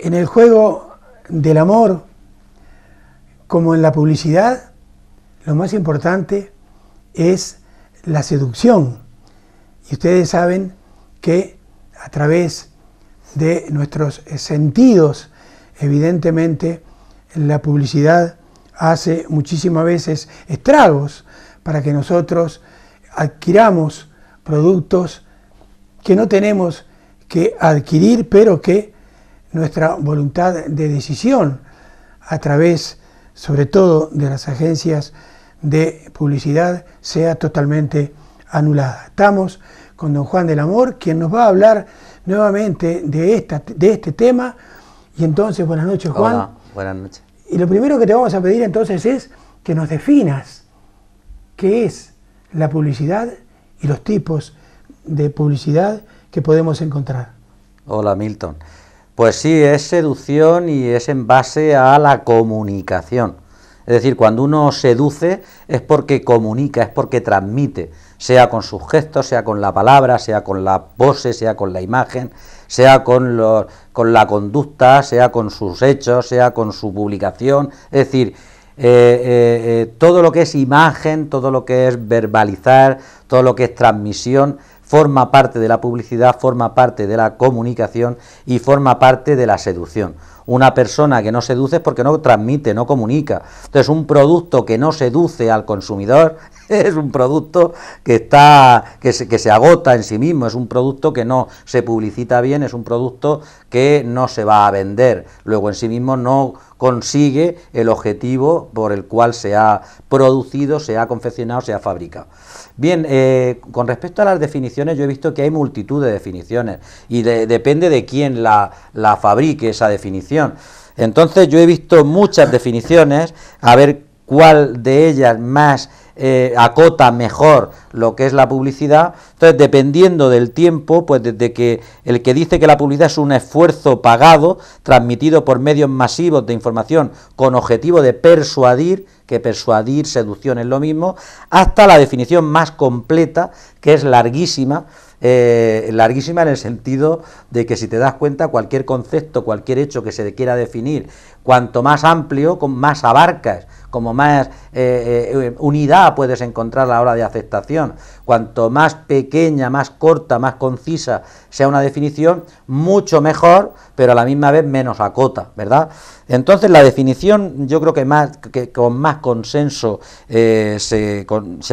En el juego del amor, como en la publicidad, lo más importante es la seducción. Y ustedes saben que a través de nuestros sentidos, evidentemente, la publicidad hace muchísimas veces estragos para que nosotros adquiramos productos que no tenemos que adquirir, pero que nuestra voluntad de decisión, a través sobre todo de las agencias de publicidad, sea totalmente anulada. Estamos con don Juan del Amor, quien nos va a hablar nuevamente de este tema. Y entonces, buenas noches, Juan. Hola, buenas noches. Y lo primero que te vamos a pedir entonces es que nos definas qué es la publicidad y los tipos de publicidad que podemos encontrar. Hola, Milton. Pues sí, es seducción y es en base a la comunicación. Es decir, cuando uno seduce es porque comunica, es porque transmite, sea con sus gestos, sea con la palabra, sea con la pose, sea con la imagen, sea con la conducta, sea con sus hechos, sea con su publicación. Es decir, todo lo que es imagen, todo lo que es verbalizar, todo lo que es transmisión, forma parte de la publicidad, forma parte de la comunicación y forma parte de la seducción. Una persona que no seduce es porque no transmite, no comunica. Entonces, un producto que no seduce al consumidor es un producto que se agota en sí mismo, es un producto que no se publicita bien, es un producto que no se va a vender. Luego, en sí mismo no consigue el objetivo por el cual se ha producido, se ha confeccionado, se ha fabricado. Bien, con respecto a las definiciones, yo he visto que hay multitud de definiciones y depende de quién la fabrique esa definición. Entonces yo he visto muchas definiciones, a ver cuál de ellas más acota mejor lo que es la publicidad. Entonces, dependiendo del tiempo, pues desde que el que dice que la publicidad es un esfuerzo pagado, transmitido por medios masivos de información con objetivo de persuadir, que persuadir, seducción es lo mismo, hasta la definición más completa, que es larguísima, larguísima en el sentido de que, si te das cuenta, cualquier concepto, cualquier hecho que se quiera definir, cuanto más amplio, más abarcas, como más unidad puedes encontrar a la hora de aceptación, cuanto más pequeña, más corta, más concisa sea una definición, mucho mejor, pero a la misma vez menos acota, ¿verdad? Entonces, la definición, yo creo que con más consenso se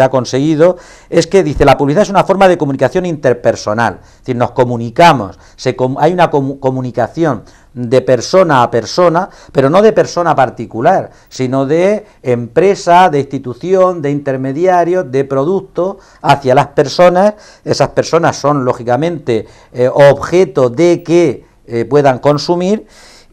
ha conseguido, es que dice: la publicidad es una forma de comunicación interpersonal, es decir, nos comunicamos, hay una comunicación de persona a persona, pero no de persona particular, sino de empresa, de institución, de intermediarios, de producto hacia las personas. Esas personas son, lógicamente, objeto de que puedan consumir,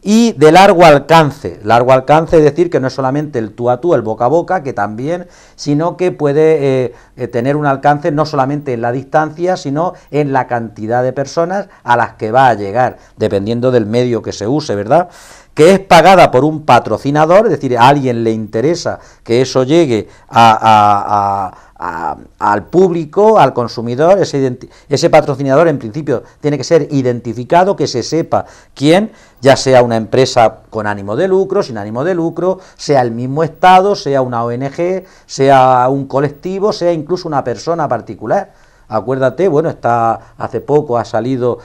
y de largo alcance, es decir, que no es solamente el tú a tú, el boca a boca, que también, sino que puede tener un alcance no solamente en la distancia, sino en la cantidad de personas a las que va a llegar, dependiendo del medio que se use, ¿verdad? Que es pagada por un patrocinador, es decir, a alguien le interesa que eso llegue al público, al consumidor. Ese patrocinador, en principio, tiene que ser identificado, que se sepa quién, ya sea una empresa con ánimo de lucro, sin ánimo de lucro, sea el mismo Estado, sea una ONG, sea un colectivo, sea incluso una persona particular. Acuérdate, bueno, hace poco ha salido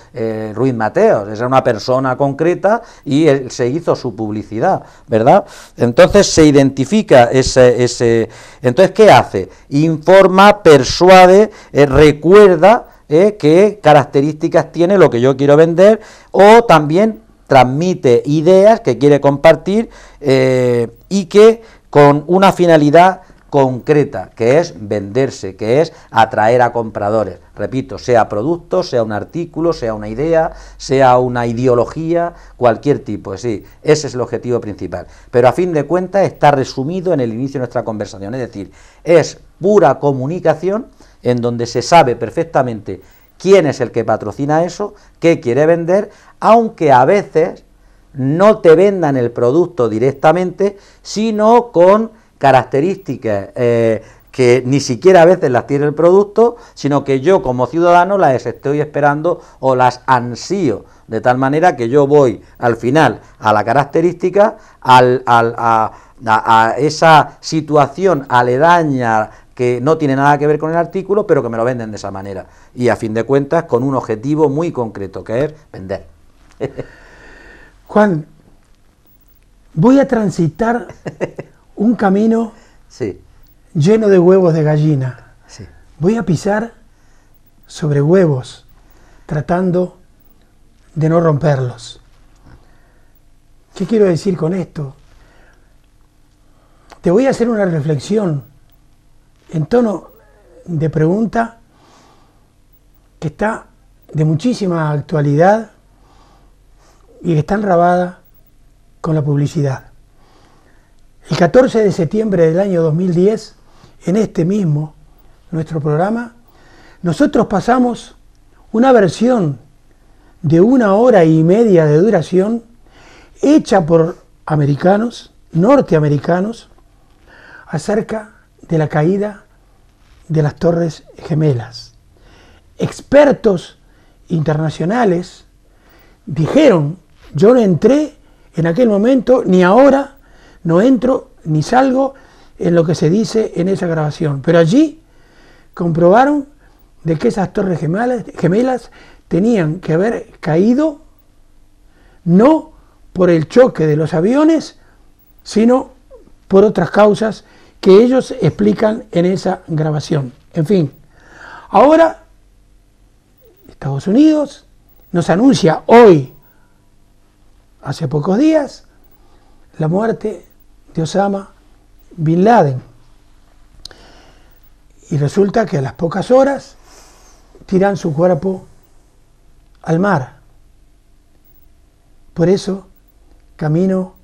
Ruiz Mateos, era una persona concreta y se hizo su publicidad, ¿verdad? Entonces se identifica entonces, ¿qué hace? Informa, persuade, recuerda qué características tiene lo que yo quiero vender, o también transmite ideas que quiere compartir y que con una finalidad concreta, que es venderse, que es atraer a compradores. Repito, sea producto, sea un artículo, sea una idea, sea una ideología, cualquier tipo. Sí, ese es el objetivo principal. Pero a fin de cuentas está resumido en el inicio de nuestra conversación. Es decir, es pura comunicación en donde se sabe perfectamente quién es el que patrocina eso, qué quiere vender, aunque a veces no te vendan el producto directamente, sino con características que ni siquiera a veces las tiene el producto, sino que yo como ciudadano las estoy esperando o las ansío, De tal manera que yo voy al final a la característica, a esa situación aledaña que no tiene nada que ver con el artículo, pero que me lo venden de esa manera. Y a fin de cuentas con un objetivo muy concreto, que es vender. Juan, voy a transitar un camino Sí. lleno de huevos de gallina. Sí. Voy a pisar sobre huevos, tratando de no romperlos. ¿Qué quiero decir con esto? Te voy a hacer una reflexión en tono de pregunta que está de muchísima actualidad y que está enrabada con la publicidad. El 14 de septiembre del año 2010, en este mismo, nuestro programa, nosotros pasamos una versión de 1 hora y media de duración hecha por americanos, norteamericanos, acerca de la caída de las Torres Gemelas. Expertos internacionales dijeron, yo no entré en aquel momento, ni ahora, no entro ni salgo en lo que se dice en esa grabación, pero allí comprobaron de que esas Torres Gemelas tenían que haber caído no por el choque de los aviones, sino por otras causas que ellos explican en esa grabación. En fin, ahora Estados Unidos nos anuncia hoy, hace pocos días, la muerte de Osama Bin Laden. Y resulta que a las pocas horas tiran su cuerpo al mar. Por eso camino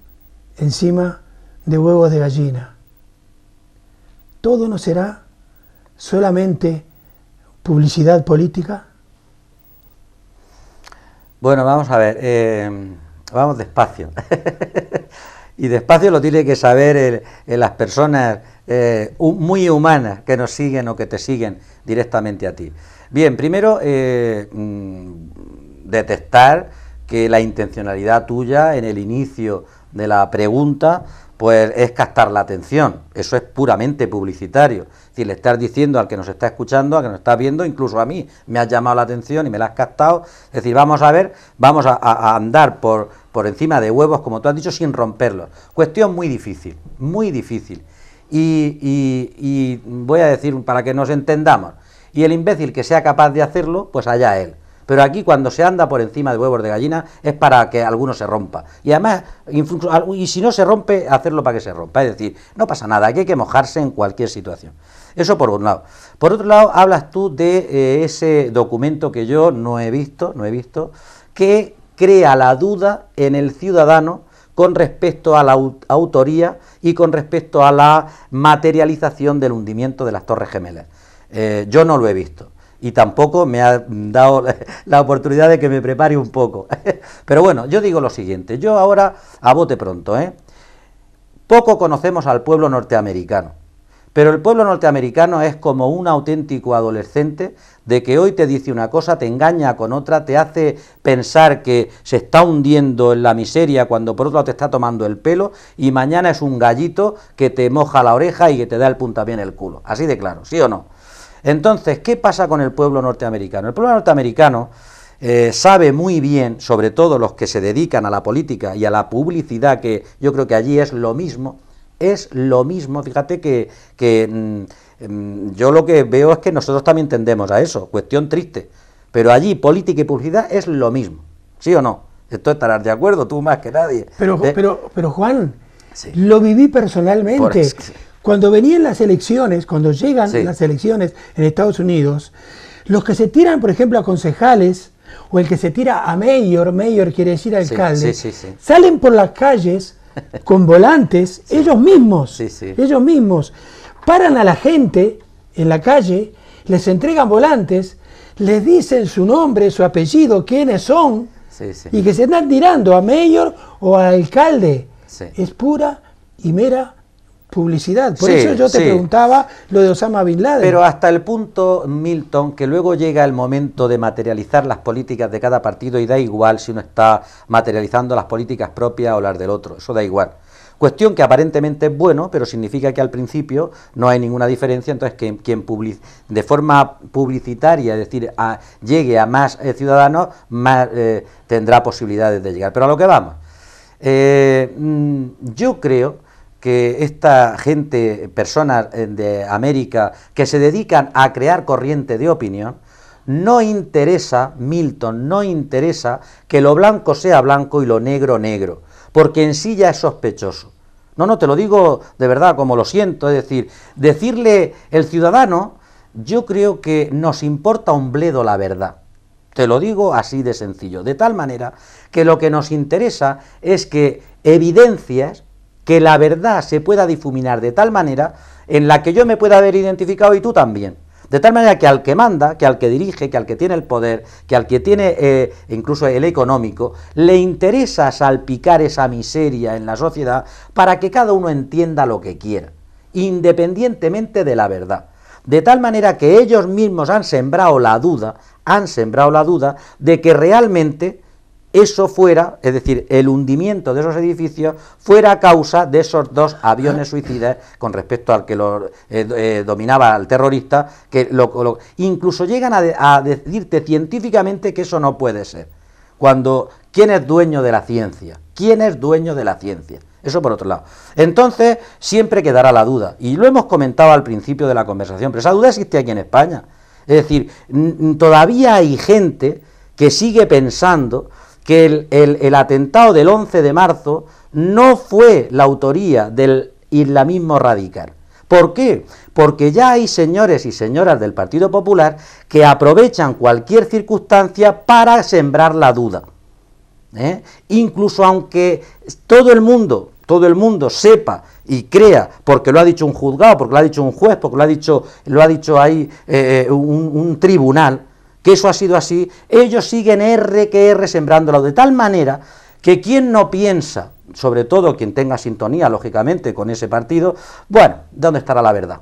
encima de huevos de gallina. ¿Todo no será solamente publicidad política? Bueno, vamos a ver, vamos despacio. Y despacio lo tiene que saber las personas muy humanas que nos siguen o que te siguen directamente a ti. Bien, primero, detectar que la intencionalidad tuya en el inicio de la pregunta pues es captar la atención. Eso es puramente publicitario. Es decir, le estás diciendo al que nos está escuchando, al que nos está viendo, incluso a mí me has llamado la atención y me la has captado. Es decir, vamos a ver, vamos a andar por encima de huevos, como tú has dicho, sin romperlos. Cuestión muy difícil, muy difícil. Y voy a decir, para que nos entendamos, y el imbécil que sea capaz de hacerlo, pues allá él. Pero aquí cuando se anda por encima de huevos de gallina es para que alguno se rompa. Y además, y si no se rompe, hacerlo para que se rompa. Es decir, no pasa nada, aquí hay que mojarse en cualquier situación. Eso por un lado. Por otro lado, hablas tú de ese documento que yo no he visto, que crea la duda en el ciudadano con respecto a la autoría y con respecto a la materialización del hundimiento de las Torres Gemelas. Yo no lo he visto. Y tampoco me ha dado la oportunidad de que me prepare un poco. Pero bueno, yo digo lo siguiente, yo ahora, a bote pronto, poco conocemos al pueblo norteamericano, pero el pueblo norteamericano es como un auténtico adolescente de que hoy te dice una cosa, te engaña con otra, te hace pensar que se está hundiendo en la miseria cuando por otro lado te está tomando el pelo, y mañana es un gallito que te moja la oreja y que te da el puntapié en el culo. Así de claro, ¿sí o no? Entonces, ¿qué pasa con el pueblo norteamericano? El pueblo norteamericano sabe muy bien, sobre todo los que se dedican a la política y a la publicidad, que yo creo que allí es lo mismo, fíjate que yo lo que veo es que nosotros también tendemos a eso, cuestión triste, pero allí política y publicidad es lo mismo, ¿sí o no? Esto estarás de acuerdo, tú más que nadie. Pero Juan, sí, lo viví personalmente. Cuando venían las elecciones, cuando llegan las elecciones en Estados Unidos, los que se tiran, por ejemplo, a concejales, o el que se tira a mayor quiere decir alcalde, salen por las calles con volantes, ellos mismos, paran a la gente en la calle, les entregan volantes, les dicen su nombre, su apellido, quiénes son, y que se están tirando a mayor o a alcalde. Es pura y mera publicidad. Por Sí, eso yo te sí. preguntaba lo de Osama Bin Laden. Pero hasta el punto, Milton, que luego llega el momento de materializar las políticas de cada partido y da igual si uno está materializando las políticas propias o las del otro, eso da igual. Cuestión que aparentemente es bueno, pero significa que al principio no hay ninguna diferencia, entonces que quien de forma publicitaria, es decir, llegue a más ciudadanos, más tendrá posibilidades de llegar. Pero a lo que vamos, yo creo que esta gente, personas de América, que se dedican a crear corriente de opinión, no interesa, Milton, no interesa que lo blanco sea blanco y lo negro negro, porque en sí ya es sospechoso. No, te lo digo de verdad, como lo siento, es decir, decirle el ciudadano, yo creo que nos importa un bledo la verdad. Te lo digo así de sencillo, de tal manera que lo que nos interesa es que evidencias que la verdad se pueda difuminar de tal manera en la que yo me pueda haber identificado y tú también. De tal manera que al que manda, que al que dirige, que al que tiene el poder, que al que tiene incluso el económico, le interesa salpicar esa miseria en la sociedad para que cada uno entienda lo que quiera, independientemente de la verdad. De tal manera que ellos mismos han sembrado la duda de que realmente eso fuera, es decir, el hundimiento de esos edificios fuera a causa de esos dos aviones suicidas con respecto al que lo dominaba el terrorista, que incluso llegan a decirte científicamente que eso no puede ser. Cuando, ¿quién es dueño de la ciencia? ¿Quién es dueño de la ciencia? Eso por otro lado. Entonces, siempre quedará la duda, y lo hemos comentado al principio de la conversación, pero esa duda existe aquí en España. Es decir, todavía hay gente que sigue pensando que el atentado del 11 de marzo no fue la autoría del islamismo radical. ¿Por qué? Porque ya hay señores y señoras del Partido Popular que aprovechan cualquier circunstancia para sembrar la duda. Incluso aunque todo el mundo sepa y crea, porque lo ha dicho un juzgado, porque lo ha dicho un juez, porque lo ha dicho ahí un tribunal, que eso ha sido así, ellos siguen R que R sembrándolo, de tal manera que quien no piensa, sobre todo quien tenga sintonía, lógicamente, con ese partido, bueno, ¿dónde estará la verdad?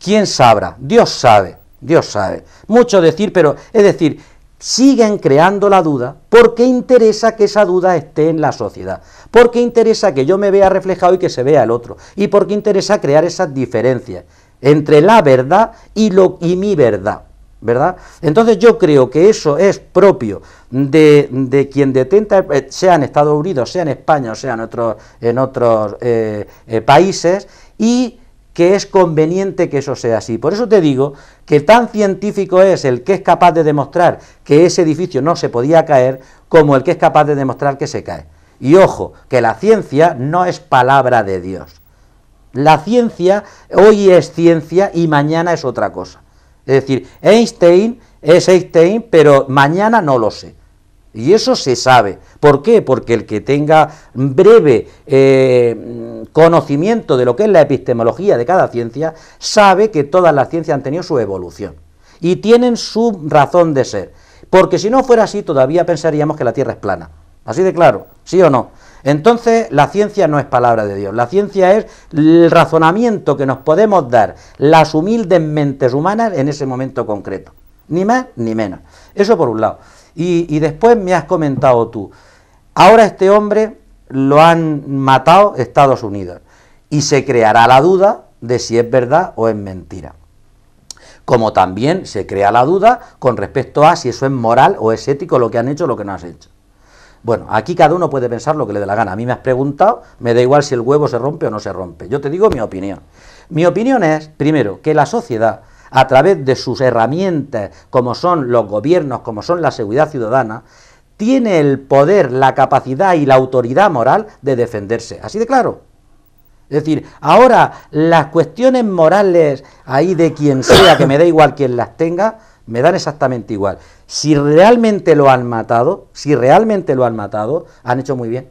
¿Quién sabrá? Dios sabe, Dios sabe. Mucho decir, pero, es decir, siguen creando la duda porque interesa que esa duda esté en la sociedad, porque interesa que yo me vea reflejado y que se vea el otro, y porque interesa crear esas diferencias entre la verdad y mi verdad. ¿Verdad? Entonces yo creo que eso es propio de quien detenta, sea en Estados Unidos, sea en España, o sea en otros países, y que es conveniente que eso sea así. Por eso te digo que tan científico es el que es capaz de demostrar que ese edificio no se podía caer, como el que es capaz de demostrar que se cae. Y ojo, que la ciencia no es palabra de Dios. La ciencia hoy es ciencia y mañana es otra cosa. Es decir, Einstein es Einstein, pero mañana no lo sé. Y eso se sabe. ¿Por qué? Porque el que tenga breve conocimiento de lo que es la epistemología de cada ciencia, sabe que todas las ciencias han tenido su evolución. Y tienen su razón de ser. Porque si no fuera así, todavía pensaríamos que la Tierra es plana. Así de claro, ¿sí o no? Entonces, la ciencia no es palabra de Dios, la ciencia es el razonamiento que nos podemos dar las humildes mentes humanas en ese momento concreto, ni más ni menos. Eso por un lado. Y después me has comentado tú, ahora este hombre lo han matado Estados Unidos, y se creará la duda de si es verdad o es mentira. Como también se crea la duda con respecto a si eso es moral o es ético lo que han hecho o lo que no has hecho. Bueno, aquí cada uno puede pensar lo que le dé la gana. A mí me has preguntado, me da igual si el huevo se rompe o no se rompe. Yo te digo mi opinión. Mi opinión es, primero, que la sociedad, a través de sus herramientas, como son los gobiernos, como son la seguridad ciudadana, tiene el poder, la capacidad y la autoridad moral de defenderse. Así de claro. Es decir, ahora las cuestiones morales ahí de quien sea, que me da igual quien las tenga, me dan exactamente igual. Si realmente lo han matado, han hecho muy bien.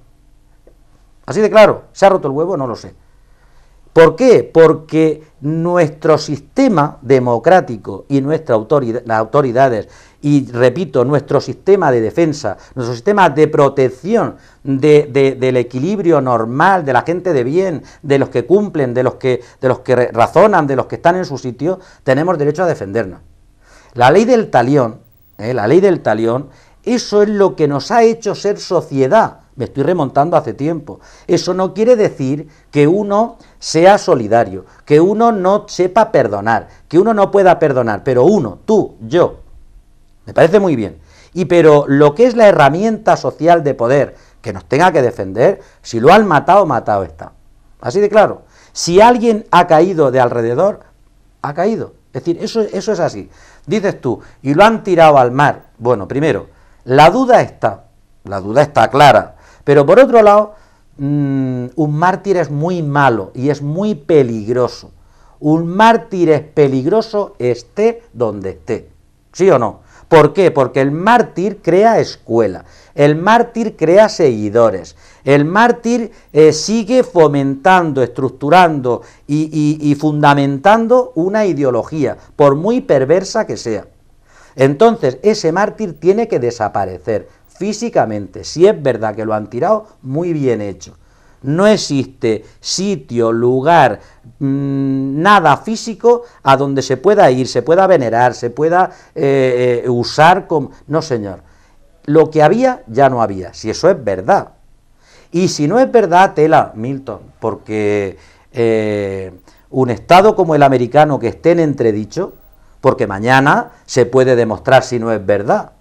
Así de claro. ¿Se ha roto el huevo? No lo sé. ¿Por qué? Porque nuestro sistema democrático y nuestras autoridades Y repito, nuestro sistema de defensa, nuestro sistema de protección del equilibrio normal, de la gente de bien, de los que cumplen, de los que razonan, de los que están en su sitio, tenemos derecho a defendernos. La ley del talión, eso es lo que nos ha hecho ser sociedad. Me estoy remontando hace tiempo. Eso no quiere decir que uno sea solidario, que uno no sepa perdonar, que uno no pueda perdonar, pero uno, tú, yo, me parece muy bien. Pero lo que es la herramienta social de poder que nos tenga que defender, si lo han matado, matado está. Así de claro. Si alguien ha caído de alrededor, ha caído. Es decir, eso es así. Dices tú, y lo han tirado al mar. Bueno, primero, la duda está clara. Pero por otro lado, un mártir es muy malo y es muy peligroso. Un mártir es peligroso esté donde esté. ¿Sí o no? ¿Por qué? Porque el mártir crea escuela, el mártir crea seguidores, el mártir sigue fomentando, estructurando y fundamentando una ideología, por muy perversa que sea. Entonces, ese mártir tiene que desaparecer físicamente. Si es verdad que lo han tirado, muy bien hecho. No existe sitio, lugar, nada físico a donde se pueda ir, se pueda venerar, se pueda usar como... No, señor. Lo que había, ya no había, si eso es verdad. Y si no es verdad, tela, Milton, porque un Estado como el americano que esté en entredicho, porque mañana se puede demostrar si no es verdad.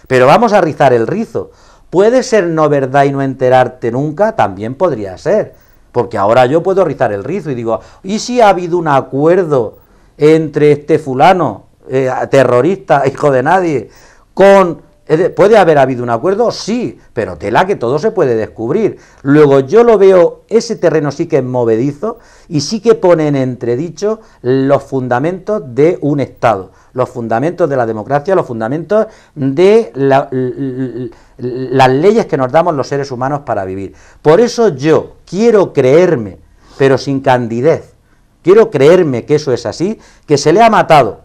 Pero vamos a rizar el rizo. ¿Puede ser no verdad y no enterarte nunca? También podría ser. Porque ahora yo puedo rizar el rizo y digo, ¿y si ha habido un acuerdo entre este fulano, terrorista, hijo de nadie, con... ¿Puede haber habido un acuerdo? Sí, pero tela que todo se puede descubrir. Luego yo lo veo, ese terreno sí que es movedizo y sí que pone en entredicho los fundamentos de un Estado, los fundamentos de la democracia, los fundamentos de las leyes que nos damos los seres humanos para vivir. Por eso yo quiero creerme, pero sin candidez, quiero creerme que eso es así, que se le ha matado,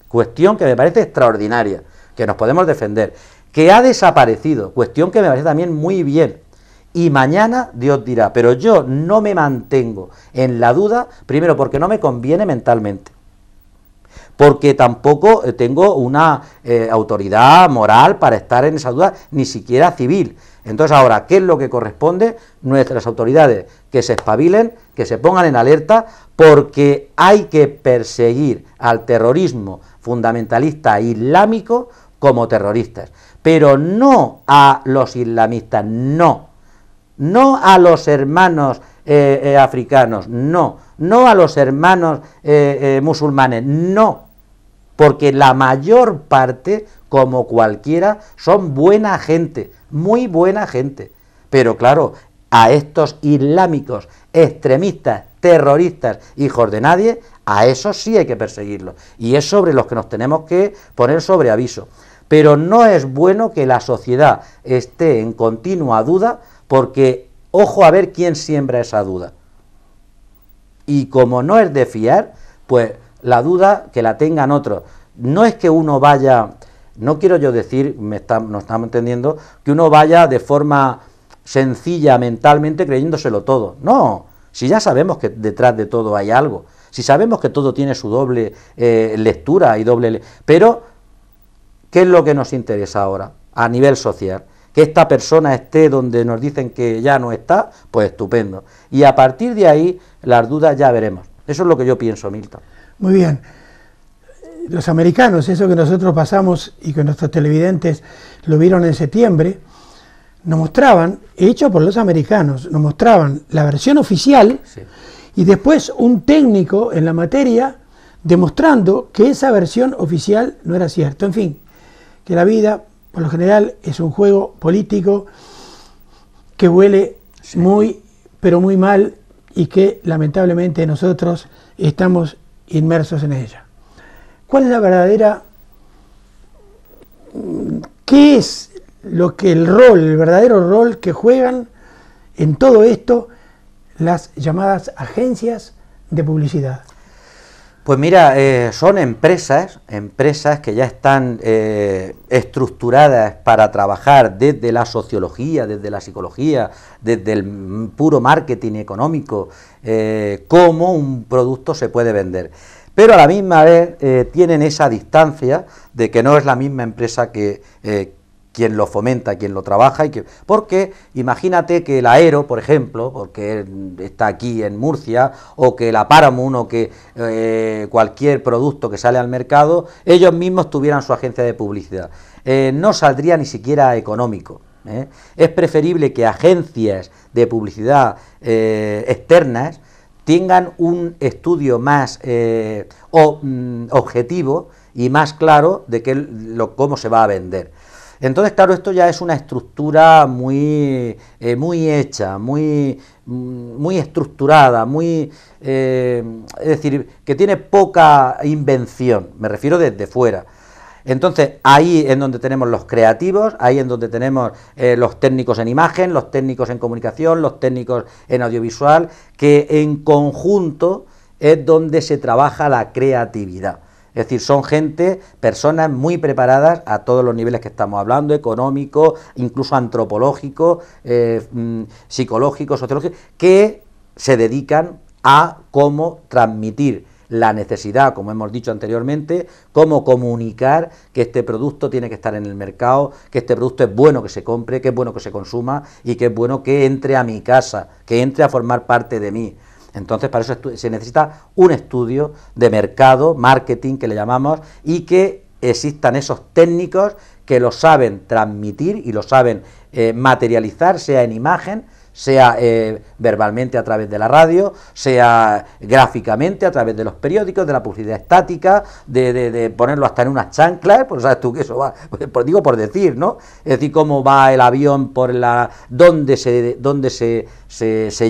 cuestión que me parece extraordinaria, que nos podemos defender, que ha desaparecido, cuestión que me parece también muy bien, y mañana Dios dirá, pero yo no me mantengo en la duda, primero porque no me conviene mentalmente, porque tampoco tengo una autoridad moral para estar en esa duda, ni siquiera civil. Entonces ahora, ¿qué es lo que corresponde? Nuestras autoridades que se espabilen, que se pongan en alerta, porque hay que perseguir al terrorismo fundamentalista islámico como terroristas, pero no a los islamistas, no a los hermanos africanos, no a los hermanos musulmanes, no, porque la mayor parte, como cualquiera, son buena gente, muy buena gente, pero claro, a estos islámicos, extremistas, terroristas, hijos de nadie, a esos sí hay que perseguirlos, y es sobre los que nos tenemos que poner sobre aviso. Pero no es bueno que la sociedad esté en continua duda, porque ojo a ver quién siembra esa duda. Y como no es de fiar, pues la duda que la tengan otros. No es que uno vaya, no quiero yo decir, nos estamos entendiendo, que uno vaya de forma sencilla mentalmente creyéndoselo todo. No, si ya sabemos que detrás de todo hay algo, si sabemos que todo tiene su doble lectura y doble... Pero, ¿qué es lo que nos interesa ahora a nivel social? Que esta persona esté donde nos dicen que ya no está, pues estupendo. Y a partir de ahí, las dudas ya veremos. Eso es lo que yo pienso, Milton. Muy bien. Los americanos, eso que nosotros pasamos y que nuestros televidentes lo vieron en septiembre, nos mostraban, hecho por los americanos, nos mostraban la versión oficial, sí, y después un técnico en la materia demostrando que esa versión oficial no era cierta. En fin, que la vida, por lo general, es un juego político que huele muy, pero muy mal, y que lamentablemente nosotros estamos inmersos en ella. ¿Cuál es la verdadera... ¿Qué es el verdadero rol que juegan en todo esto las llamadas agencias de publicidad? Pues mira, son empresas que ya están estructuradas para trabajar desde la sociología, desde la psicología, desde el puro marketing económico, cómo un producto se puede vender. Pero a la misma vez tienen esa distancia de que no es la misma empresa que quien lo fomenta, quien lo trabaja, porque imagínate que el Aero, por ejemplo, porque está aquí en Murcia, o que la Paramount, o que cualquier producto que sale al mercado, ellos mismos tuvieran su agencia de publicidad. No saldría ni siquiera económico. Es preferible que agencias de publicidad externas tengan un estudio más objetivo y más claro de cómo se va a vender. Entonces, claro, esto ya es una estructura muy hecha, muy estructurada, es decir, que tiene poca invención, me refiero desde fuera. Entonces, ahí es donde tenemos los creativos, ahí es donde tenemos los técnicos en imagen, los técnicos en comunicación, los técnicos en audiovisual, que en conjunto es donde se trabaja la creatividad. Es decir, son personas muy preparadas a todos los niveles que estamos hablando, económico, incluso antropológico, psicológico, sociológico, que se dedican a cómo transmitir la necesidad, como hemos dicho anteriormente, cómo comunicar que este producto tiene que estar en el mercado, que este producto es bueno que se compre, que es bueno que se consuma y que es bueno que entre a mi casa, que entre a formar parte de mí. Entonces, para eso se necesita un estudio de mercado, marketing, que le llamamos, y que existan esos técnicos que lo saben transmitir y lo saben materializar, sea en imagen, sea verbalmente a través de la radio, sea gráficamente a través de los periódicos, de la publicidad estática, de ponerlo hasta en unas chanclas, pues sabes tú que eso va, pues digo por decir, ¿no? Es decir, cómo va el avión dónde se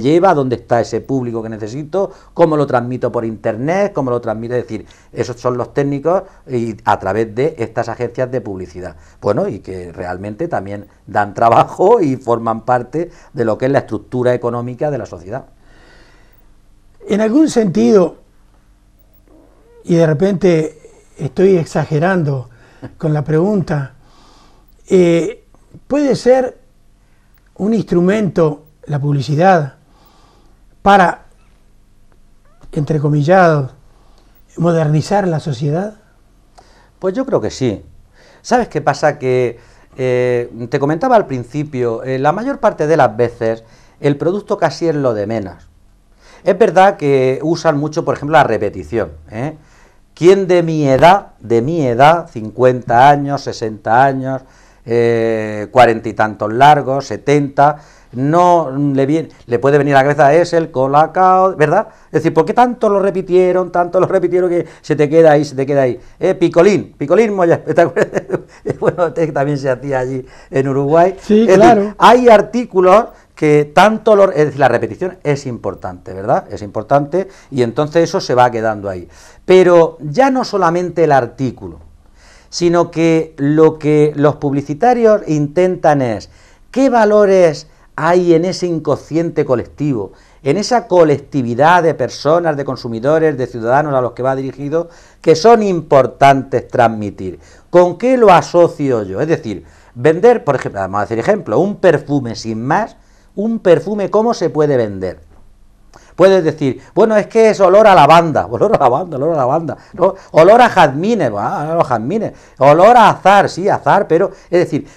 lleva, dónde está ese público que necesito, cómo lo transmito por internet, cómo lo transmito, es decir, esos son los técnicos y a través de estas agencias de publicidad. Bueno, y que realmente también dan trabajo y forman parte de lo que es la estructura económica de la sociedad. En algún sentido, y de repente estoy exagerando con la pregunta, puede ser un instrumento, la publicidad, para, entrecomillado, modernizar la sociedad. Pues yo creo que sí. ¿Sabes qué pasa? Que te comentaba al principio, la mayor parte de las veces el producto casi es lo de menos. Es verdad que usan mucho, por ejemplo, la repetición. ¿Quién de mi edad, 50 años, 60 años, 40 y tantos largos, 70, no le puede venir a la cabeza es el Colacao, ¿verdad? Es decir, ¿por qué tanto lo repitieron que se te queda ahí? Picolín Moya, ¿te acuerdas? Bueno, también se hacía allí en Uruguay. Sí, claro. Decir, hay artículos que es decir, la repetición es importante, ¿verdad? Es importante y entonces eso se va quedando ahí. Pero ya no solamente el artículo, sino que lo que los publicitarios intentan es qué valores hay en ese inconsciente colectivo, en esa colectividad de personas, de consumidores, de ciudadanos a los que va dirigido, que son importantes transmitir. ¿Con qué lo asocio yo? Es decir, vender, por ejemplo, vamos a decir ejemplo, un perfume sin más, un perfume, ¿cómo se puede vender? Puedes decir, bueno, es que es olor a lavanda, ¿no? Olor a jazmines, olor a azar, sí, azar, pero, es decir,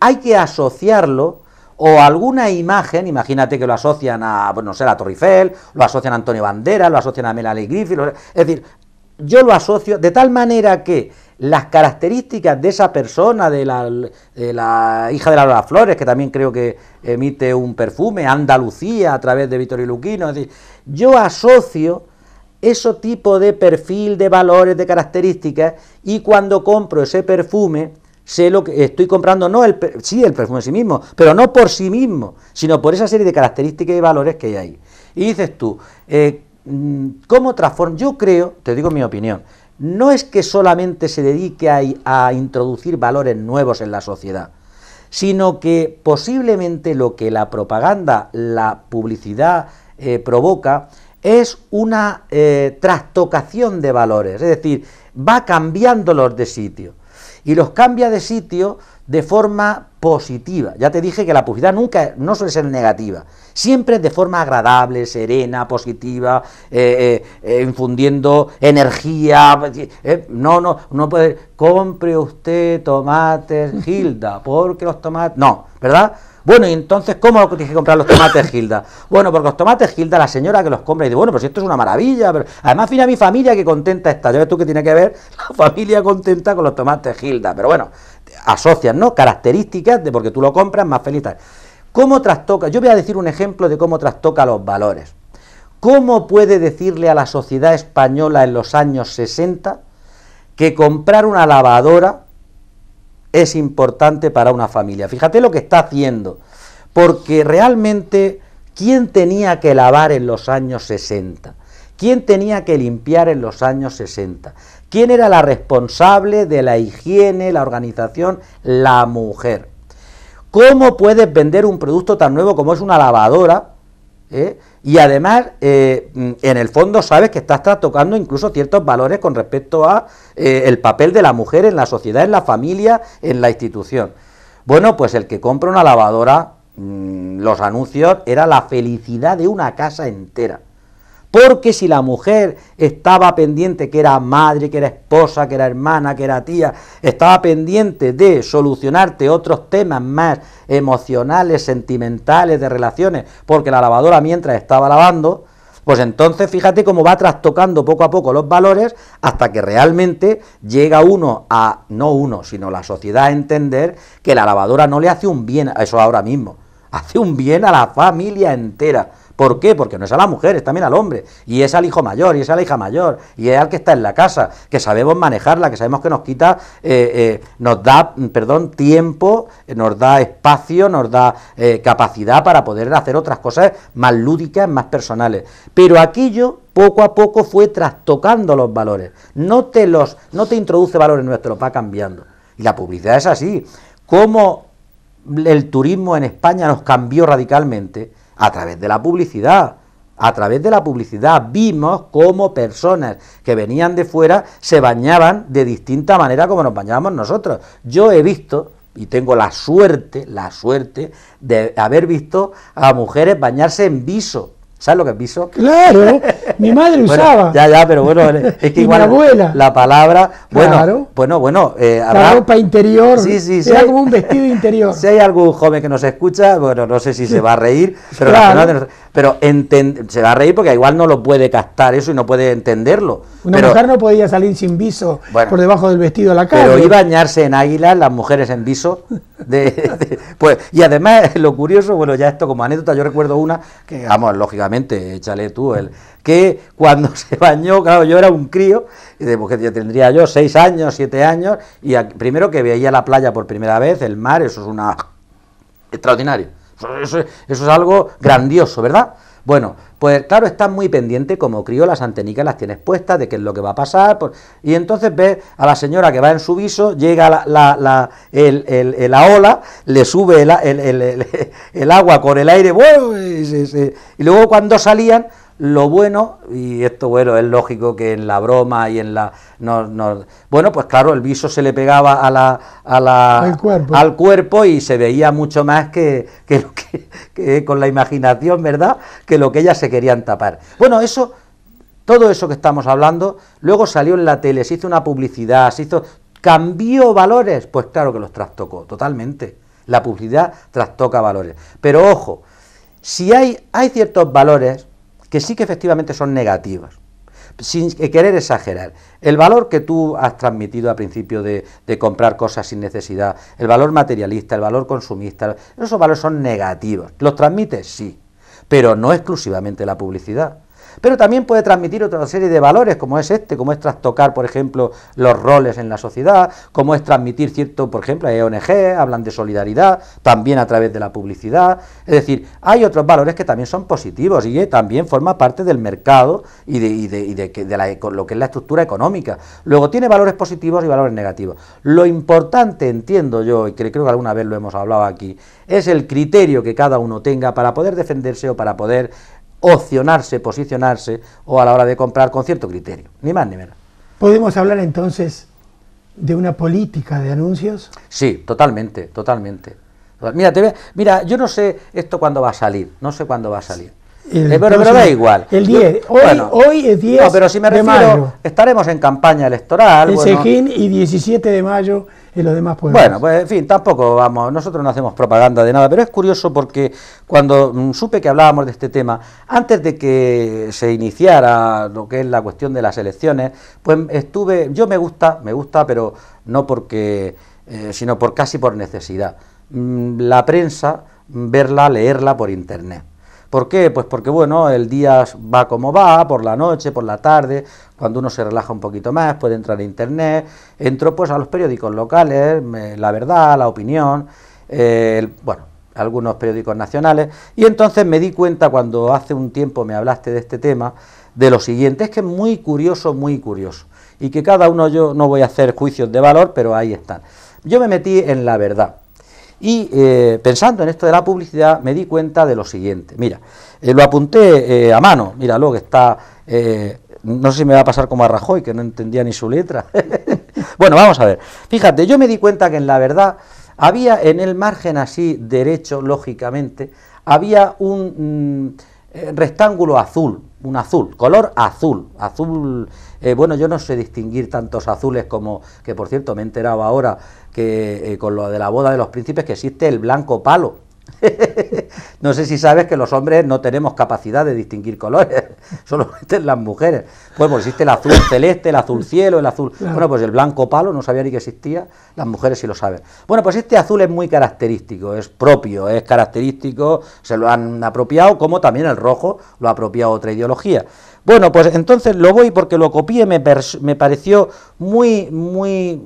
hay que asociarlo o alguna imagen, imagínate que lo asocian a, no sé, a la Torre Eiffel, lo asocian a Antonio Banderas, lo asocian a Melanie Griffith, es decir, yo lo asocio de tal manera que las características de esa persona, de la hija de Laura Flores, que también creo que emite un perfume, Andalucía, a través de Vittorio Luquino, es decir, yo asocio ese tipo de perfil, de valores, de características, y cuando compro ese perfume, sé lo que estoy comprando, no el perfume en sí mismo, pero no por sí mismo, sino por esa serie de características y valores que hay ahí. Y dices tú, ¿cómo transformo? Yo creo, te digo mi opinión, no es que solamente se dedique a introducir valores nuevos en la sociedad, sino que posiblemente lo que la propaganda, la publicidad provoca es una trastocación de valores, es decir, va cambiándolos de sitio, y los cambia de sitio de forma positiva. Ya te dije que la publicidad no suele ser negativa, siempre es de forma agradable, serena, positiva, infundiendo energía. No puede, compre usted tomates Gilda, porque los tomates... No, ¿verdad? Bueno, y entonces, ¿cómo tienes que comprar los tomates Gilda? Bueno, porque los tomates Gilda, la señora que los compra y dice, bueno, pues esto es una maravilla, pero además mira mi familia que contenta está. Ya ves tú que tiene que ver la familia contenta con los tomates Gilda, pero bueno, asocian, ¿no? Características de porque tú lo compras, más feliz. ¿Cómo trastoca? Yo voy a decir un ejemplo de cómo trastoca los valores. ¿Cómo puede decirle a la sociedad española en los años 60 que comprar una lavadora es importante para una familia? Fíjate lo que está haciendo, porque realmente, ¿quién tenía que lavar en los años 60? ¿Quién tenía que limpiar en los años 60? ¿Quién era la responsable de la higiene, la organización? La mujer. ¿Cómo puedes vender un producto tan nuevo como es una lavadora? Y además, en el fondo sabes que estás tocando incluso ciertos valores con respecto a el papel de la mujer en la sociedad, en la familia, en la institución. Bueno, pues el que compra una lavadora, los anuncios, era la felicidad de una casa entera. Porque si la mujer estaba pendiente, que era madre, que era esposa, que era hermana, que era tía, estaba pendiente de solucionarte otros temas más emocionales, sentimentales, de relaciones, porque la lavadora mientras estaba lavando, pues entonces fíjate cómo va trastocando poco a poco los valores hasta que realmente llega sino la sociedad a entender que la lavadora no le hace un bien, a eso ahora mismo, hace un bien a la familia entera. ¿Por qué? Porque no es a la mujer, es también al hombre, y es al hijo mayor, y es a la hija mayor, y es al que está en la casa, que sabemos manejarla, que sabemos que nos quita, nos da tiempo, nos da espacio, nos da capacidad para poder hacer otras cosas más lúdicas, más personales. Pero aquello poco a poco fue trastocando los valores, no te introduce valores nuestros, va cambiando. Y la publicidad es así. ¿Cómo el turismo en España nos cambió radicalmente? A través de la publicidad. A través de la publicidad vimos cómo personas que venían de fuera se bañaban de distinta manera como nos bañábamos nosotros. Yo he visto, y tengo la suerte de haber visto a mujeres bañarse en viso. ¿Sabes lo que es viso? Claro, mi madre usaba. Ya, pero bueno, es que y igual mi abuela. La palabra, claro. La ropa interior, sí, era como un vestido interior. Si hay algún joven que nos escucha, bueno, no sé si se va a reír, pero, claro. Se va a reír porque igual no lo puede captar eso y no puede entenderlo. Una mujer no podía salir sin viso por debajo del vestido a la calle. Pero iba a bañarse en águilas, las mujeres en viso. Pues, y además, lo curioso, bueno, ya esto como anécdota, yo recuerdo una que, vamos, lógicamente, échale tú, que cuando se bañó, claro, yo era un crío, porque tendría yo 6 años, 7 años, y primero que veía la playa por primera vez, el mar, eso es extraordinario. Eso es algo grandioso, ¿verdad? Bueno, pues claro, estás muy pendiente, como crío, las antenicas las tienes puestas de qué es lo que va a pasar, y entonces ves a la señora que va en su viso, llega la ola, le sube el agua con el aire, bueno, y luego cuando salían, lo bueno, y esto bueno, es lógico que en la broma y en la... bueno, pues claro, el viso se le pegaba al cuerpo y se veía mucho más que con la imaginación, ¿verdad?, que lo que ellas se querían tapar. Bueno, todo eso que estamos hablando, luego salió en la tele, se hizo una publicidad, cambió valores, pues claro que los trastocó, totalmente. La publicidad trastoca valores. Pero ojo, si hay ciertos valores que sí que efectivamente son negativos, sin querer exagerar. El valor que tú has transmitido al principio de comprar cosas sin necesidad, el valor materialista, el valor consumista, esos valores son negativos. ¿Los transmites? Sí, pero no exclusivamente la publicidad. Pero también puede transmitir otra serie de valores, como es como es trastocar, por ejemplo, los roles en la sociedad, como es transmitir cierto, por ejemplo, hay ONG, hablan de solidaridad, también a través de la publicidad. Es decir, hay otros valores que también son positivos y que también forma parte del mercado y de lo que es la estructura económica. Luego tiene valores positivos y valores negativos. Lo importante, entiendo yo, y creo que alguna vez lo hemos hablado aquí, es el criterio que cada uno tenga para poder defenderse o para poder opcionarse, posicionarse o a la hora de comprar con cierto criterio, ni más ni menos. ¿Podemos hablar entonces de una política de anuncios? Sí, totalmente, totalmente. Mira, yo no sé esto cuándo va a salir, no sé cuándo va a salir. Pero da igual. El 10, hoy es 10 no, pero si me refiero, de mayo. Estaremos en campaña electoral. El Sejín y 17 de mayo en los demás pueblos. Bueno, pues en fin, tampoco vamos, nosotros no hacemos propaganda de nada, pero es curioso porque cuando supe que hablábamos de este tema, antes de que se iniciara lo que es la cuestión de las elecciones, pues yo me gusta, pero no porque, sino casi por necesidad. La prensa, verla, leerla por internet. ¿Por qué? Pues porque, bueno, el día va como va, por la noche, por la tarde, cuando uno se relaja un poquito más, puede entrar a internet, entro pues a los periódicos locales, La Verdad, La Opinión, algunos periódicos nacionales, y entonces me di cuenta cuando hace un tiempo me hablaste de este tema, de lo siguiente, es que es muy curioso, y que cada uno, yo no voy a hacer juicios de valor, pero ahí están. Yo me metí en La Verdad. Y pensando en esto de la publicidad me di cuenta de lo siguiente, mira, lo apunté a mano, míralo que está, no sé si me va a pasar como a Rajoy, que no entendía ni su letra. Bueno, vamos a ver, fíjate, yo me di cuenta que en La Verdad había en el margen así derecho, lógicamente, había un rectángulo azul, color azul, bueno, yo no sé distinguir tantos azules como, que por cierto me he enterado ahora que con lo de la boda de los príncipes que existe el blanco palo. No sé si sabes que los hombres no tenemos capacidad de distinguir colores, solamente las mujeres. Pues existe el azul celeste, el azul cielo, el azul... Claro. Bueno, pues el blanco palo no sabía ni que existía, las mujeres sí lo saben. Bueno, pues este azul es muy característico, es propio, es característico, se lo han apropiado, como también el rojo lo ha apropiado otra ideología. Bueno, pues entonces lo voy porque lo copié, me pareció muy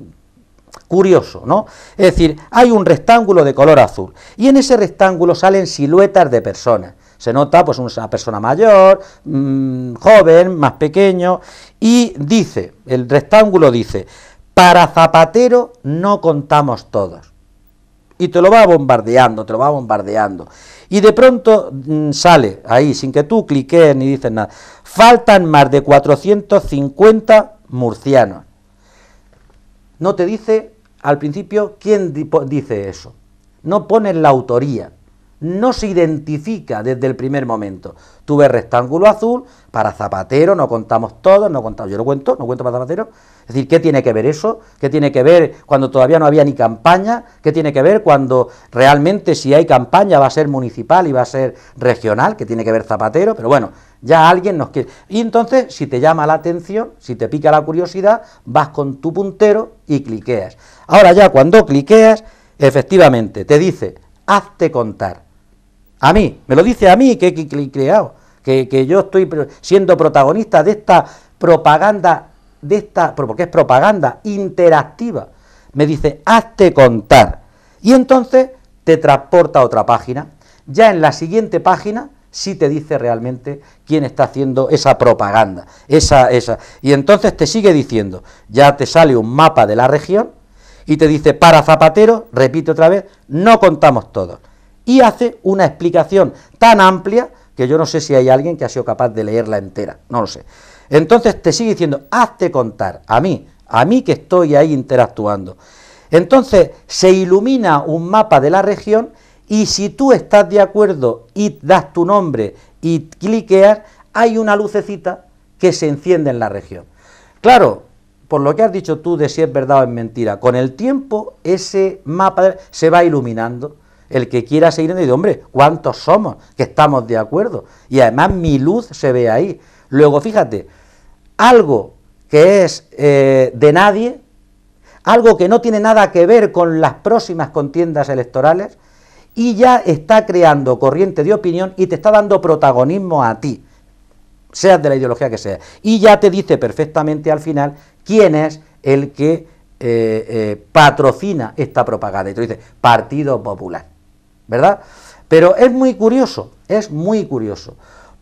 curioso, ¿no? Es decir, hay un rectángulo de color azul y en ese rectángulo salen siluetas de personas. Se nota pues una persona mayor, joven, más pequeño, y dice, el rectángulo dice, para Zapatero no contamos todos. Y te lo va bombardeando, Y de pronto sale ahí, sin que tú cliques ni dices nada, faltan más de 450 murcianos. No te dice al principio quién dice eso, no pone la autoría, no se identifica desde el primer momento. Tú ves rectángulo azul, para Zapatero no contamos todos, yo no cuento para Zapatero. Es decir, ¿qué tiene que ver eso? ¿Qué tiene que ver cuando todavía no había ni campaña? ¿Qué tiene que ver cuando realmente si hay campaña va a ser municipal y va a ser regional? ¿Qué tiene que ver Zapatero? Pero bueno, ya alguien nos quiere. Y entonces, si te llama la atención, si te pica la curiosidad, vas con tu puntero y cliqueas. Ahora ya cuando cliqueas, efectivamente, te dice, hazte contar. A mí, me lo dice a mí que he cliqueado, que yo estoy siendo protagonista de esta propaganda, porque es propaganda interactiva. Me dice, hazte contar. Y entonces te transporta a otra página. Ya en la siguiente página sí te dice realmente quién está haciendo esa propaganda. Y entonces te sigue diciendo, ya te sale un mapa de la región y te dice, para Zapatero, repite otra vez, no contamos todos. Y hace una explicación tan amplia que yo no sé si hay alguien que ha sido capaz de leerla entera, no lo sé. Entonces te sigue diciendo, hazte contar, a mí que estoy ahí interactuando. Entonces se ilumina un mapa de la región y si tú estás de acuerdo y das tu nombre y cliqueas, hay una lucecita que se enciende en la región. Claro, por lo que has dicho tú de si es verdad o es mentira, con el tiempo ese mapa se va iluminando. El que quiera seguir dice, hombre, ¿cuántos somos que estamos de acuerdo? Y además mi luz se ve ahí. Luego, fíjate, algo que es de nadie, algo que no tiene nada que ver con las próximas contiendas electorales, y ya está creando corriente de opinión y te está dando protagonismo a ti, seas de la ideología que sea. Y ya te dice perfectamente al final quién es el que patrocina esta propaganda. Y te dice, Partido Popular. ¿Verdad? Pero es muy curioso,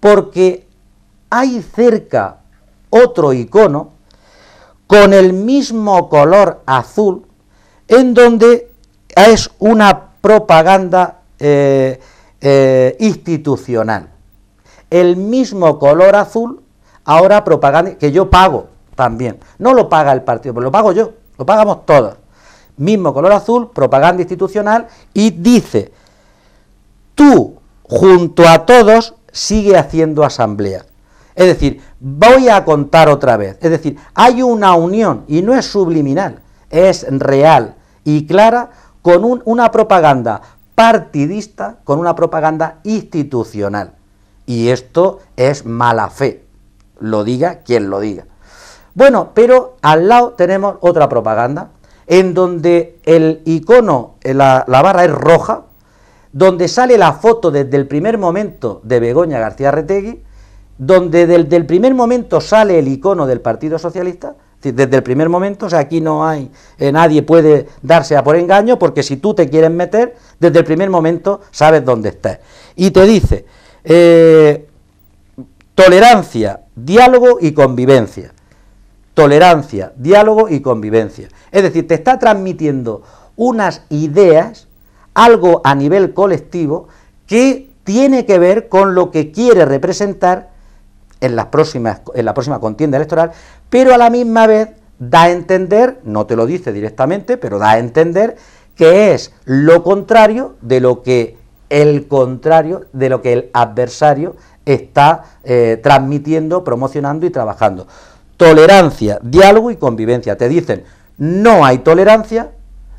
porque hay cerca otro icono con el mismo color azul, en donde es una propaganda institucional. el mismo color azul, ahora propaganda, que yo pago también. No lo paga el partido, pero lo pago yo, lo pagamos todos. Mismo color azul, propaganda institucional, y dice: tú, junto a todos, sigue haciendo asamblea. Es decir, voy a contar otra vez. Es decir, hay una unión, y no es subliminal, es real y clara, con una propaganda partidista, con una propaganda institucional. Y esto es mala fe, lo diga quien lo diga. Bueno, pero al lado tenemos otra propaganda, en donde el icono, la barra es roja, donde sale la foto desde el primer momento de Begoña García Retegi, donde desde el primer momento sale el icono del Partido Socialista, es decir, desde el primer momento. O sea, aquí no hay, nadie puede darse a por engaño, porque si tú te quieres meter, desde el primer momento sabes dónde estás. Y te dice, tolerancia, diálogo y convivencia. Tolerancia, diálogo y convivencia. Es decir, te está transmitiendo unas ideas, algo a nivel colectivo, que tiene que ver con lo que quiere representar en la próxima contienda electoral, pero a la misma vez da a entender, no te lo dice directamente, pero da a entender que es lo contrario de lo que el adversario está transmitiendo, promocionando y trabajando. Tolerancia, diálogo y convivencia. Te dicen, no hay tolerancia,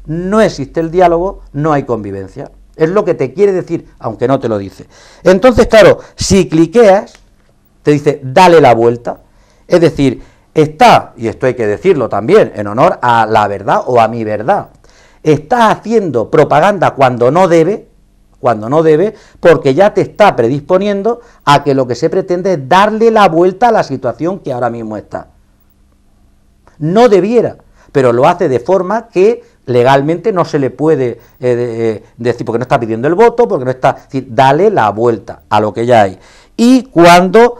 no existe el diálogo, no hay convivencia. Es lo que te quiere decir, aunque no te lo dice. Entonces, claro, si cliqueas, te dice, dale la vuelta. Es decir, está, y esto hay que decirlo también, en honor a la verdad o a mi verdad, está haciendo propaganda cuando no debe, porque ya te está predisponiendo a que lo que se pretende es darle la vuelta a la situación que ahora mismo está. No debiera, pero lo hace de forma que legalmente no se le puede decir, porque no está pidiendo el voto, porque no está, es decir, dale la vuelta a lo que ya hay. Y cuando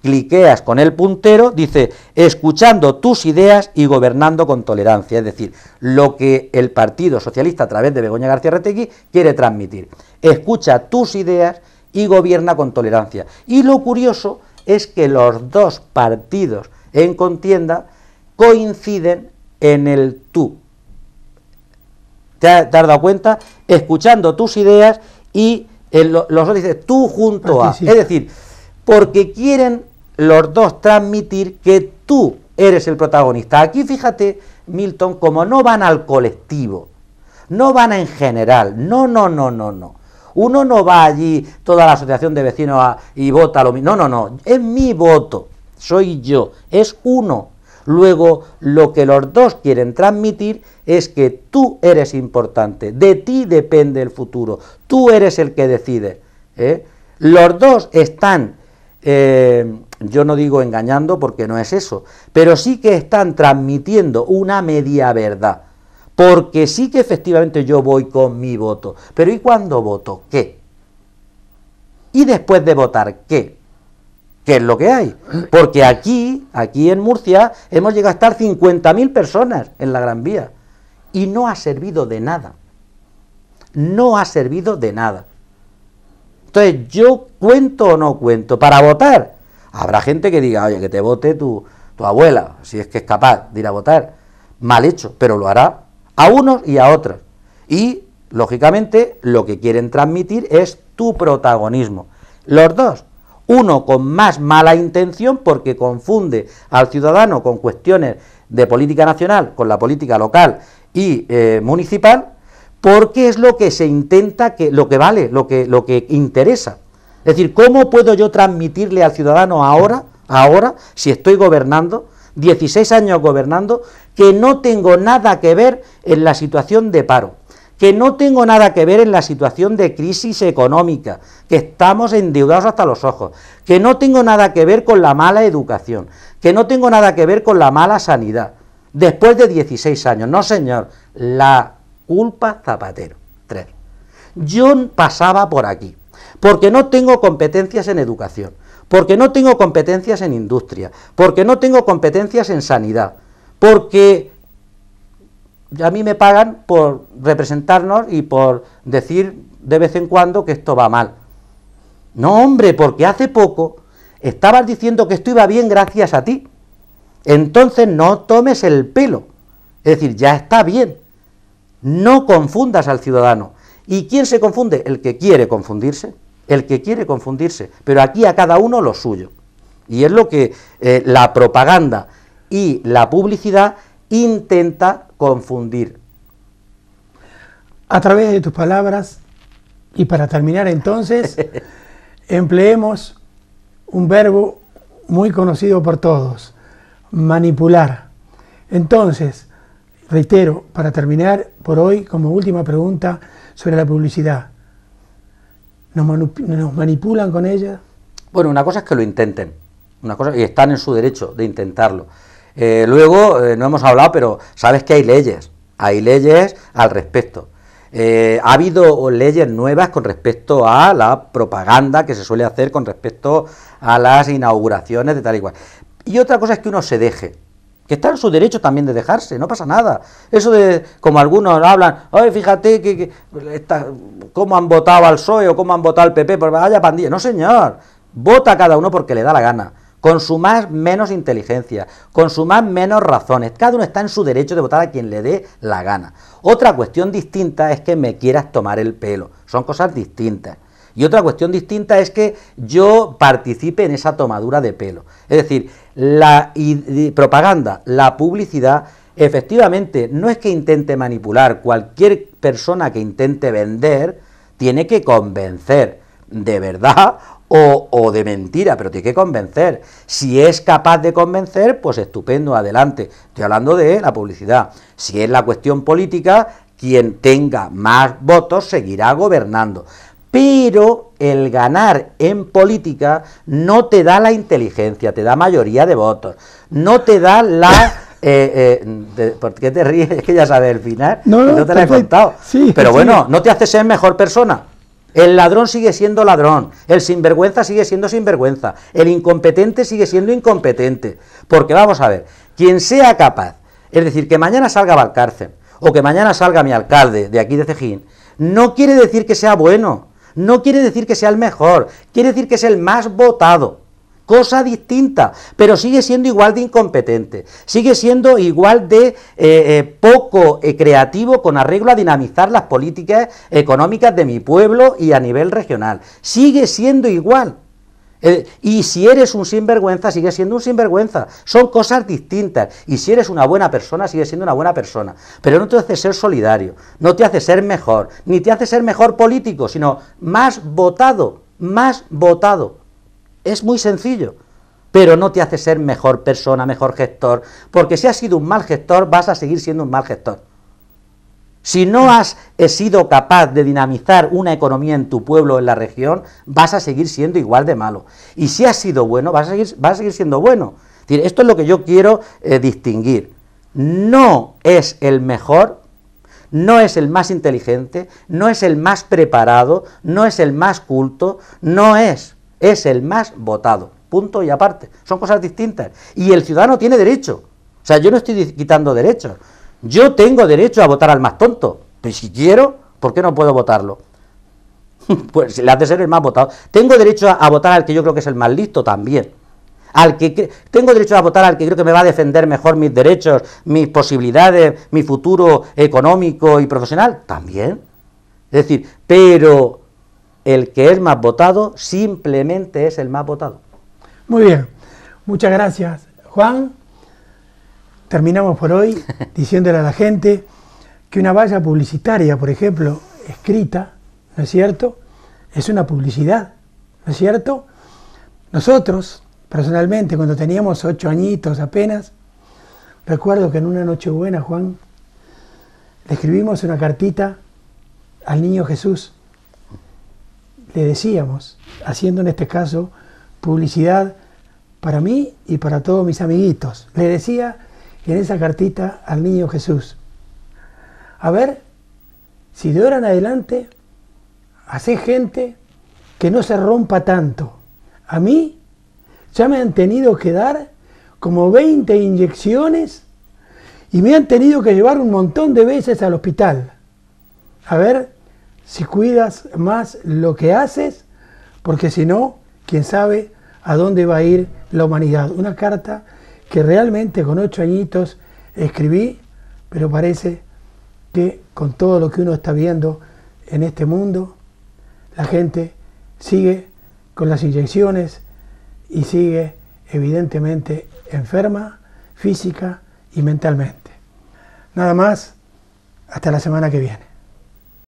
cliqueas con el puntero, dice, escuchando tus ideas y gobernando con tolerancia, es decir, lo que el Partido Socialista a través de Begoña García Retegi quiere transmitir. Escucha tus ideas y gobierna con tolerancia. Y lo curioso es que los dos partidos en contienda coinciden en el tú. ¿Te has dado cuenta? Escuchando tus ideas y los dos dicen tú junto a. Es decir, porque quieren los dos transmitir que tú eres el protagonista. Aquí fíjate, Milton, como no van al colectivo, no van en general, no. Uno no va allí, toda la asociación de vecinos y vota lo mismo. No, es mi voto, soy yo, es uno. Luego, lo que los dos quieren transmitir es que tú eres importante, de ti depende el futuro, tú eres el que decide. Los dos están, yo no digo engañando porque no es eso, pero sí que están transmitiendo una media verdad, porque sí que efectivamente yo voy con mi voto, pero ¿y cuando voto? ¿Qué? ¿Y después de votar qué? ¿Qué es lo que hay? Porque aquí en Murcia hemos llegado a estar 50.000 personas en la Gran Vía y no ha servido de nada. No ha servido de nada. Entonces, ¿yo cuento o no cuento? Para votar, habrá gente que diga, oye, que te vote tu abuela, si es que es capaz de ir a votar. Mal hecho, pero lo hará a unos y a otros. Y, lógicamente, lo que quieren transmitir es tu protagonismo. Los dos. Uno con más mala intención porque confunde al ciudadano con cuestiones de política nacional, con la política local y municipal, porque es lo que se intenta, lo que vale, lo que interesa. Es decir, ¿cómo puedo yo transmitirle al ciudadano ahora, si estoy gobernando, 16 años gobernando, que no tengo nada que ver en la situación de paro? Que no tengo nada que ver en la situación de crisis económica, que estamos endeudados hasta los ojos, que no tengo nada que ver con la mala educación, que no tengo nada que ver con la mala sanidad, después de 16 años. No, señor, la culpa Zapatero. 3. Yo pasaba por aquí, porque no tengo competencias en educación, porque no tengo competencias en industria, porque no tengo competencias en sanidad, porque a mí me pagan por representarnos y por decir de vez en cuando que esto va mal. No, hombre, porque hace poco estabas diciendo que esto iba bien gracias a ti. Entonces no tomes el pelo. Es decir, ya está bien. No confundas al ciudadano. ¿Y quién se confunde? El que quiere confundirse. El que quiere confundirse. Pero aquí a cada uno lo suyo. Y es lo que la propaganda y la publicidad intenta confundir. A través de tus palabras, y para terminar entonces, empleemos un verbo muy conocido por todos, manipular. Entonces, reitero, para terminar por hoy, como última pregunta sobre la publicidad, ¿nos manipulan con ella? Bueno, una cosa es que lo intenten, una cosa, y están en su derecho de intentarlo. Luego, no hemos hablado, pero sabes que hay leyes al respecto. Ha habido leyes nuevas con respecto a la propaganda que se suele hacer con respecto a las inauguraciones de tal y cual. Y otra cosa es que uno se deje, que está en su derecho también de dejarse, no pasa nada. Eso de, como algunos hablan, ay, fíjate cómo han votado al PSOE o cómo han votado al PP, pues vaya pandilla. No, señor, vota cada uno porque le da la gana, con su más menos inteligencia, con su más menos razones. Cada uno está en su derecho de votar a quien le dé la gana. Otra cuestión distinta es que me quieras tomar el pelo. Son cosas distintas. Y otra cuestión distinta es que yo participe en esa tomadura de pelo. Es decir, la propaganda, la publicidad, efectivamente, no es que intente manipular. Cualquier persona que intente vender tiene que convencer de verdad o de mentira, pero tiene que convencer. Si es capaz de convencer, pues estupendo, adelante. Estoy hablando de la publicidad. Si es la cuestión política, quien tenga más votos seguirá gobernando. Pero el ganar en política no te da la inteligencia, te da mayoría de votos, no te da la... ¿por qué te ríes? Es que ya sabes el final, no te lo he contado. Sí, pero sí. Bueno, no te hace ser mejor persona. El ladrón sigue siendo ladrón, el sinvergüenza sigue siendo sinvergüenza, el incompetente sigue siendo incompetente. Porque vamos a ver, quien sea capaz, es decir, que mañana salga Valcárcel, o que mañana salga mi alcalde de aquí de Cejín, no quiere decir que sea bueno, no quiere decir que sea el mejor, quiere decir que es el más votado. Cosa distinta, pero sigue siendo igual de incompetente, sigue siendo igual de poco creativo con arreglo a dinamizar las políticas económicas de mi pueblo y a nivel regional. Sigue siendo igual. Y si eres un sinvergüenza, sigue siendo un sinvergüenza. Son cosas distintas. Y si eres una buena persona, sigue siendo una buena persona. Pero no te hace ser solidario, no te hace ser mejor, ni te hace ser mejor político, sino más votado, más votado. Es muy sencillo, pero no te hace ser mejor persona, mejor gestor, porque si has sido un mal gestor, vas a seguir siendo un mal gestor. Si no has sido capaz de dinamizar una economía en tu pueblo o en la región, vas a seguir siendo igual de malo. Y si has sido bueno, vas a seguir siendo bueno. Es decir, esto es lo que yo quiero distinguir. No es el mejor, no es el más inteligente, no es el más preparado, no es el más culto, es el más votado, punto y aparte, son cosas distintas, y el ciudadano tiene derecho, o sea, yo no estoy quitando derechos, yo tengo derecho a votar al más tonto, pero si quiero, ¿por qué no puedo votarlo? Pues le hace ser el más votado. Tengo derecho a votar al que yo creo que es el más listo también, tengo derecho a votar al que creo que me va a defender mejor mis derechos, mis posibilidades, mi futuro económico y profesional, también, es decir, pero... el que es más votado simplemente es el más votado. Muy bien, muchas gracias, Juan. Terminamos por hoy diciéndole a la gente que una valla publicitaria, por ejemplo, escrita, ¿no es cierto?, es una publicidad, ¿no es cierto? Nosotros, personalmente, cuando teníamos 8 añitos apenas, recuerdo que en una Nochebuena, Juan, le escribimos una cartita al niño Jesús. Le decíamos, haciendo en este caso publicidad para mí y para todos mis amiguitos, le decía en esa cartita al niño Jesús, a ver, si de ahora en adelante hacé gente que no se rompa tanto. A mí ya me han tenido que dar como 20 inyecciones y me han tenido que llevar un montón de veces al hospital. A ver si cuidas más lo que haces porque si no, quién sabe a dónde va a ir la humanidad. Una carta que realmente con 8 añitos escribí, pero parece que con todo lo que uno está viendo en este mundo, la gente sigue con las inyecciones y sigue evidentemente enferma física y mentalmente. Nada más, hasta la semana que viene.